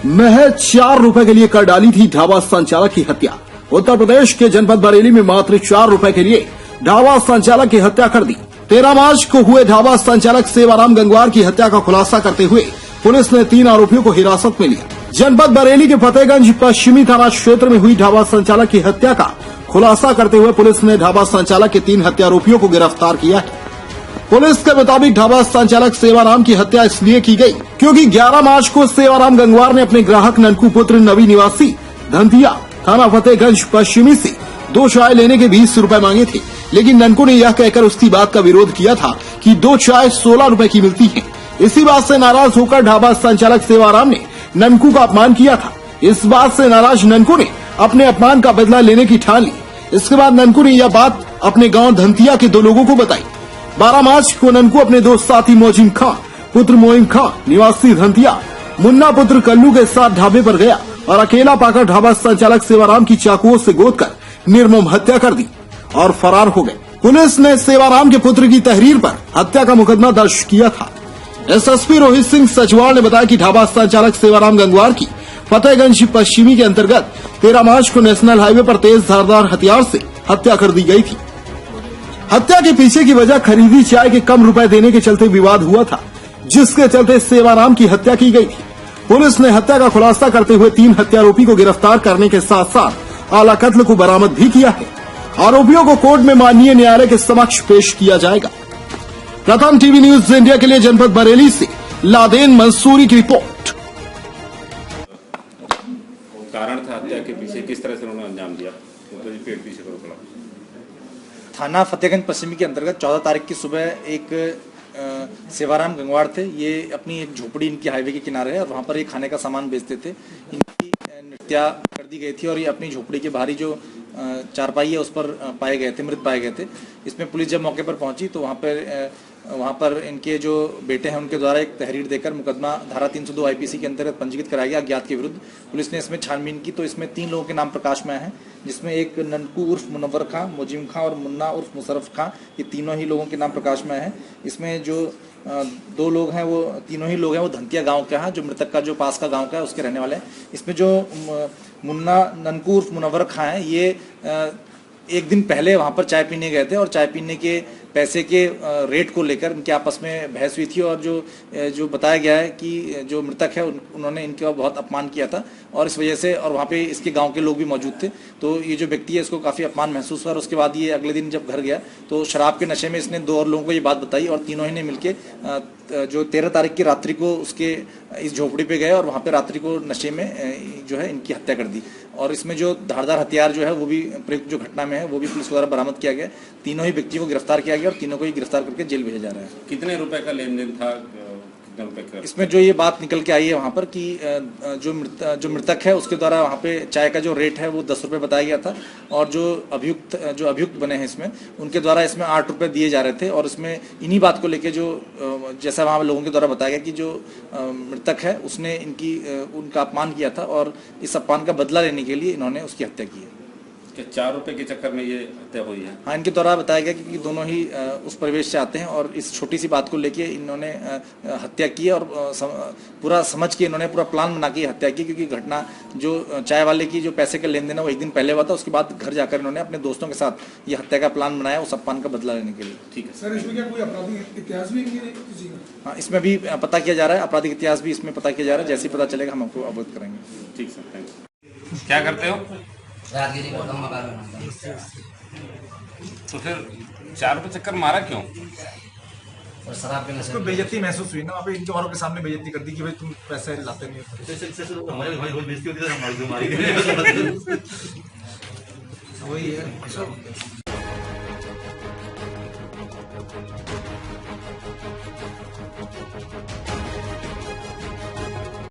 महज 4 रुपए के लिए कर डाली थी ढाबा संचालक की हत्या। उत्तर प्रदेश के जनपद बरेली में मात्र 4 रुपए के लिए ढाबा संचालक की हत्या कर दी। 13 मार्च को हुए ढाबा संचालक सेवाराम गंगवार की हत्या का खुलासा करते हुए पुलिस ने 3 आरोपियों को हिरासत में लिया। जनपद बरेली के फतेहगंज पश्चिमी थाना क्षेत्र में हुई ढाबा संचालक की हत्या का खुलासा करते हुए पुलिस ने ढाबा संचालक के 3 हत्यारोपियों को गिरफ्तार किया है। पुलिस के मुताबिक ढाबा संचालक सेवाराम की हत्या इसलिए की गई क्योंकि 11 मार्च को सेवाराम गंगवार ने अपने ग्राहक ननकू पुत्र नवी निवासी धंतिया थाना फतेहगंज पश्चिमी से 2 चाय लेने के 20 रुपए मांगे थे, लेकिन ननकू ने यह कहकर उसकी बात का विरोध किया था कि 2 चाय 16 रुपए की मिलती है। इसी बात से नाराज होकर ढाबा संचालक सेवाराम ने ननकू का अपमान किया था। इस बात से नाराज ननकू ने अपने अपमान का बदला लेने की ठान ली। इसके बाद ननकू ने यह बात अपने गांव धंतिया के 2 लोगों को बताई। 12 मार्च को ननकू अपने 2 साथी मोजिम खां पुत्र मोइम खां निवासी धंतिया, मुन्ना पुत्र कल्लू के साथ ढाबे पर गया और अकेला पाकर ढाबा संचालक सेवाराम की चाकुओं से गोदकर निर्मम हत्या कर दी और फरार हो गए। पुलिस ने सेवाराम के पुत्र की तहरीर पर हत्या का मुकदमा दर्ज किया था। एसएसपी रोहित सिंह सचवाल ने बताया कि ढाबा संचालक सेवाराम गंगवार की फतेहगंज पश्चिमी के अंतर्गत 13 मार्च को नेशनल हाईवे पर तेज धारदार हथियार से हत्या कर दी गई थी। हत्या के पीछे की वजह खरीदी चाय के कम रुपए देने के चलते विवाद हुआ था, जिसके चलते सेवाराम की हत्या की गई थी। पुलिस ने हत्या का खुलासा करते हुए 3 हत्यारोपी को गिरफ्तार करने के साथ साथ आला कत्ल को बरामद भी किया है। आरोपियों को कोर्ट में माननीय न्यायालय के समक्ष पेश किया जाएगा। प्रथम टीवी न्यूज इंडिया के लिए जनपद बरेली से लादेन मंसूरी की रिपोर्ट। कारण था हत्या के पीछे, किस तरह से उन्होंने अंजाम दिया? पेट पीछे करो थोड़ा। थाना फतेहगंज पश्चिमी के अंतर्गत 14 तारीख की सुबह एक सेवाराम गंगवार थे। ये अपनी एक झोपड़ी इनकी हाईवे के किनारे है और वहाँ पर ये खाने का सामान बेचते थे। इनकी हत्या कर दी गई थी और ये अपनी झोपड़ी के बाहरी जो चारपाई है उस पर पाए गए थे, मृत पाए गए थे। इसमें पुलिस जब मौके पर पहुंची तो वहाँ पर इनके जो बेटे हैं उनके द्वारा एक तहरीर देकर मुकदमा धारा 302 आईपीसी के अंतर्गत पंजीकृत कराया गया अज्ञात के विरुद्ध। पुलिस ने इसमें छानबीन की तो इसमें 3 लोगों के नाम प्रकाश में आए हैं, जिसमें एक ननकू उर्फ मुनव्वर खां, मोजिम खां और मुन्ना उर्फ मुशर्रफ खां, ये तीनों ही लोगों के नाम प्रकाश में आए हैं। इसमें जो 2 लोग हैं वो तीनों ही लोग हैं वो धंतिया गांव के हैं, जो मृतक का जो पास का गांव का है उसके रहने वाले हैं। इसमें जो मुन्ना ननकू उर्फ मुनव्वर खां है ये एक दिन पहले वहां पर चाय पीने गए थे और चाय पीने के पैसे के रेट को लेकर इनके आपस में बहस हुई थी और जो बताया गया है कि जो मृतक है उन्होंने इनका बहुत अपमान किया था और इस वजह से, और वहाँ पे इसके गांव के लोग भी मौजूद थे, तो ये जो व्यक्ति है इसको काफ़ी अपमान महसूस हुआ और उसके बाद ये अगले दिन जब घर गया तो शराब के नशे में इसने 2 और लोगों को ये बात बताई और तीनों ही ने मिलके जो 13 तारीख की रात्रि को उसके इस झोपड़ी पे गए और वहाँ पे रात्रि को नशे में जो है इनकी हत्या कर दी। और इसमें जो धारदार हथियार जो है वो भी प्रयुक्त जो घटना में है वो भी पुलिस द्वारा बरामद किया गया। तीनों ही व्यक्तियों को गिरफ्तार किया गया और तीनों को ही गिरफ्तार करके जेल भेजा जा रहा है। कितने रुपए का लेन देन था? इसमें जो ये बात निकल के आई है वहाँ पर कि जो मृतक है उसके द्वारा वहाँ पे चाय का जो रेट है वो 10 रुपये बताया गया था और जो अभियुक्त बने हैं इसमें उनके द्वारा इसमें 8 रुपये दिए जा रहे थे। और इसमें इन्हीं बात को लेके जो जैसा वहाँ लोगों के द्वारा बताया गया कि जो मृतक है उसने उनका अपमान किया था और इस अपमान का बदला लेने के लिए इन्होंने उसकी हत्या की है। 4 रुपए के चक्कर में ये हत्या हुई है? हाँ, इनके द्वारा बताया गया कि दोनों ही उस परिवेश से आते हैं और इस छोटी सी बात को लेके इन्होंने हत्या की और पूरा समझ के इन्होंने पूरा प्लान बना के हत्या की, क्योंकि घटना जो चाय वाले की जो पैसे का लेन देन है वो एक दिन पहले हुआ था। उसके बाद घर जाकर इन्होंने अपने दोस्तों के साथ ये हत्या का प्लान बनाया उस अपमान का बदला लेने के लिए। ठीक है सर, इसमें क्या कोई आपराधिक इतिहास भी किसी का? हाँ, इसमें भी पता किया जा रहा है, आपराधिक इतिहास भी इसमें पता किया जा रहा है। जैसे ही पता चलेगा हम आपको अवगत करेंगे। ठीक सर, थैंक। क्या करते हो? राजगिरी को कम मकान। तो फिर 4 रुपए चक्कर मारा क्यों? और शराब के नशे तो बेइज्जती महसूस हुई ना वहाँ पे, इनके औरों के सामने बेइज्जती कर दी कि भाई तुम पैसे लाते नहीं हो। वही है।